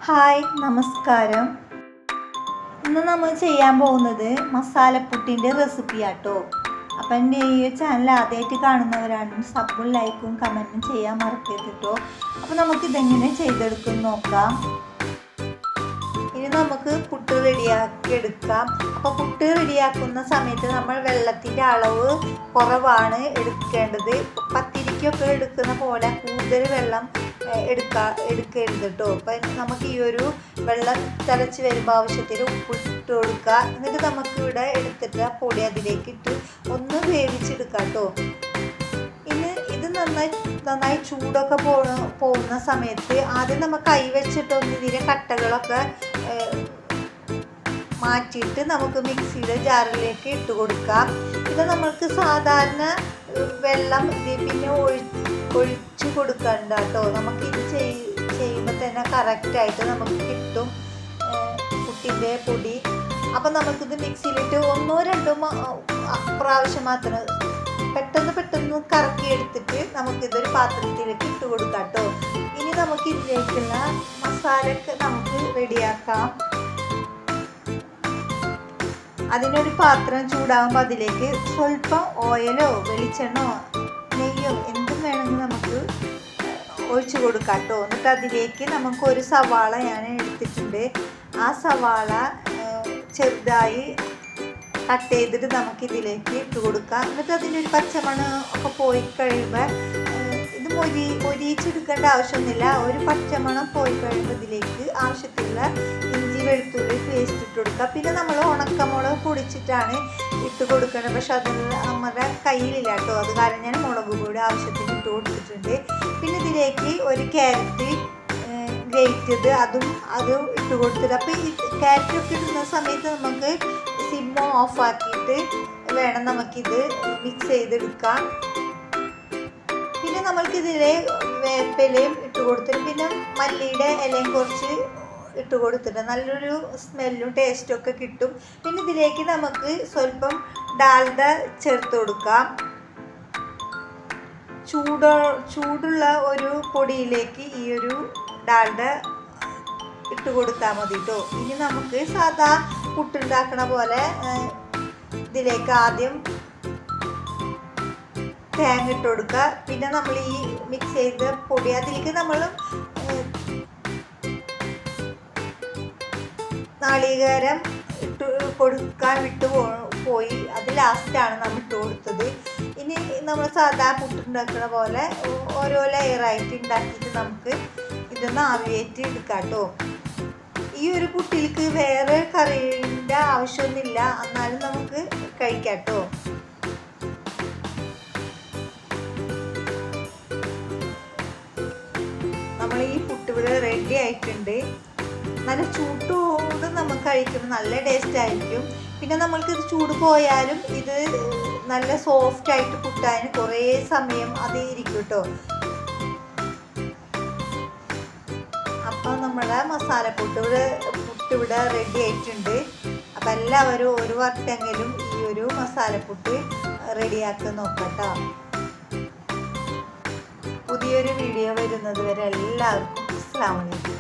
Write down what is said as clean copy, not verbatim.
Hi നമസ്കാരം. ഇന്ന് നമ്മൾ ചെയ്യാൻ പോകുന്നത് മസാലപ്പുട്ടിൻ്റെ റെസിപ്പിയാട്ടോ. അപ്പം എൻ്റെ ഈ ചാനൽ ആദ്യമായിട്ട് കാണുന്നവരാണെങ്കിൽ സബും ലൈക്കും കമൻറ്റും ചെയ്യാൻ മറക്കരുത് കേട്ടോ. അപ്പോൾ നമുക്കിതെങ്ങനെ ചെയ്തെടുക്കും നോക്കാം. ഇനി നമുക്ക് പുട്ട് റെഡിയാക്കി എടുക്കാം. അപ്പോൾ പുട്ട് റെഡിയാക്കുന്ന സമയത്ത് നമ്മൾ വെള്ളത്തിൻ്റെ അളവ് കുറവാണ് എടുക്കേണ്ടത്. പത്തിരിക്കൊക്കെ എടുക്കുന്ന പോലെ കൂടുതൽ വെള്ളം എടുക്കരുത് കേട്ടോ. അപ്പം നമുക്ക് ഈ ഒരു വെള്ളം തിളച്ച് വരുമ്പോൾ ആവശ്യത്തിന് ഉപ്പിട്ട് കൊടുക്കുക. എന്നിട്ട് നമുക്ക് ഇവിടെ എടുത്തിട്ട് പൊടി അതിലേക്ക് ഇട്ട് ഒന്ന് വേവിച്ചെടുക്കാം കേട്ടോ. ഇനി ഇത് നന്നായി ചൂടൊക്കെ പോകുന്ന സമയത്ത് ആദ്യം നമുക്ക് കൈ വെച്ചിട്ടൊന്ന് ഇതിലെ കട്ടകളൊക്കെ മാറ്റിയിട്ട് നമുക്ക് മിക്സിയുടെ ജാറിലേക്ക് ഇട്ട് കൊടുക്കാം. ഇത് നമ്മൾക്ക് സാധാരണ വെള്ളം പിന്നെ ഒഴിച്ച് കൊടുക്കണ്ട കേട്ടോ. നമുക്കിത് ചെയ്യുമ്പോൾ തന്നെ കറക്റ്റായിട്ട് നമുക്ക് കിട്ടും പുട്ടിൻ്റെ പൊടി. അപ്പം നമുക്കിത് മിക്സിയിലിട്ട് ഒന്നോ രണ്ടോ പ്രാവശ്യം മാത്രം പെട്ടെന്ന് കറക്കി എടുത്തിട്ട് നമുക്കിതൊരു പാത്രത്തിലേക്ക് ഇട്ട് കൊടുക്കാം കേട്ടോ. ഇനി നമുക്ക് ഇതിലേക്കുള്ള മസാലയൊക്കെ നമുക്ക് റെഡിയാക്കാം. അതിനൊരു പാത്രം ചൂടാകുമ്പോൾ അതിലേക്ക് സ്വല്പം ഓയിലോ വെളിച്ചെണ്ണോ നെയ്യോ എന്തും വേണമെങ്കിൽ നമുക്ക് ഒഴിച്ച് കൊടുക്കാം കേട്ടോ. എന്നിട്ട് അതിലേക്ക് നമുക്കൊരു സവാള ഞാൻ എടുത്തിട്ടുണ്ട്. ആ സവാള ചെറുതായി കട്ട് ചെയ്തിട്ട് നമുക്കിതിലേക്ക് ഇട്ട് കൊടുക്കാം. എന്നിട്ട് അതിനൊരു പച്ചമണം ഒക്കെ പോയി കഴിയുമ്പോൾ ഇത് മൊരിയിച്ചെടുക്കേണ്ട ആവശ്യമൊന്നുമില്ല. ഒരു പച്ചമണം പോയി കഴിയുമ്പോൾ ഇതിലേക്ക് ആവശ്യത്തിലുള്ള ഇഞ്ചി വെളുത്തുള്ളി പേസ്റ്റ് ഇട്ട് കൊടുക്കുക. പിന്നെ നമ്മൾ ഉണക്കമുളക് പൊടിച്ചിട്ടാണ് ഇട്ട് കൊടുക്കുന്നത്. പക്ഷെ അത് നമ്മുടെ കയ്യിലില്ല കേട്ടോ. അത് കാരണം ഞാൻ മുളക് പൊടി ആവശ്യത്തിന് ഇട്ട് കൊടുത്തിട്ടുണ്ട്. പിന്നെ ഇതിലേക്ക് ഒരു ക്യാരറ്റ് ഗ്രേറ്റ് ചെയ്ത് അതും ഇട്ട് കൊടുത്തിട്ട്. അപ്പോൾ ഈ ക്യാരറ്റൊക്കെ ഇടുന്ന സമയത്ത് നമുക്ക് സിമ്മ് ഓഫാക്കിയിട്ട് വേണം നമുക്കിത് മിക്സ് ചെയ്തെടുക്കാം. പിന്നെ നമ്മൾക്കിതിലെ വേപ്പിലയും ഇട്ട് കൊടുത്തിട്ട് പിന്നെ മല്ലിയുടെ ഇലയും കുറച്ച് ഇട്ട് കൊടുത്തിട്ട് നല്ലൊരു സ്മെല്ലും ടേസ്റ്റും ഒക്കെ കിട്ടും. പിന്നെ ഇതിലേക്ക് നമുക്ക് സ്വല്പം ഡാൽഡ ചേർത്ത് കൊടുക്കാം. ചൂടുള്ള ഒരു പൊടിയിലേക്ക് ഈ ഒരു ഡാൽഡ ഇട്ട് കൊടുത്താൽ മതി കേട്ടോ. ഇനി നമുക്ക് സാധാ പുട്ടുണ്ടാക്കണ പോലെ ഇതിലേക്ക് ആദ്യം തേങ്ങ ഇട്ട് കൊടുക്കുക. പിന്നെ നമ്മൾ ഈ മിക്സ് ചെയ്ത പൊടി അതിലേക്ക് നമ്മൾ നാളികേരം ഇട്ട് കൊടുക്കാൻ പോയി. അത് ലാസ്റ്റാണ് നമ്മൾ ഇട്ട് കൊടുത്തത്. ഇനി നമ്മൾ സാധാ പുട്ടുണ്ടാക്കുന്ന പോലെ ഓരോ ലെയറായിട്ട് ഉണ്ടാക്കിയിട്ട് നമുക്ക് ഇതൊന്ന് ആവിയേറ്റ് എടുക്കാം കേട്ടോ. ഈ ഒരു പുട്ടിലേക്ക് വേറെ കറിയുടെ ആവശ്യമൊന്നുമില്ല, എന്നാലും നമുക്ക് കഴിക്കാം കേട്ടോ. നമ്മൾ ഈ പുട്ട് ഇവിടെ റെഡി ആയിട്ടുണ്ട്. നല്ല ചൂട്ടോട് നമുക്ക് കഴിക്കുമ്പോൾ നല്ല ടേസ്റ്റ് ആയിരിക്കും. പിന്നെ നമ്മൾക്കിത് ചൂട് പോയാലും ഇത് നല്ല സോഫ്റ്റായിട്ട് പുട്ടാൻ കുറേ സമയം അത് ഇരിക്കും കേട്ടോ. അപ്പം നമ്മുടെ മസാലപ്പുട്ട് ഇവിടെ റെഡി ആയിട്ടുണ്ട്. അപ്പം എല്ലാവരും ഒരു വട്ടമെങ്കിലും ഈ ഒരു മസാലപ്പുട്ട് റെഡിയാക്കി നോക്കട്ടോ. പുതിയൊരു വീഡിയോ വരുന്നത് വരെ എല്ലാവർക്കും അസ്സലാമു അലൈക്കും.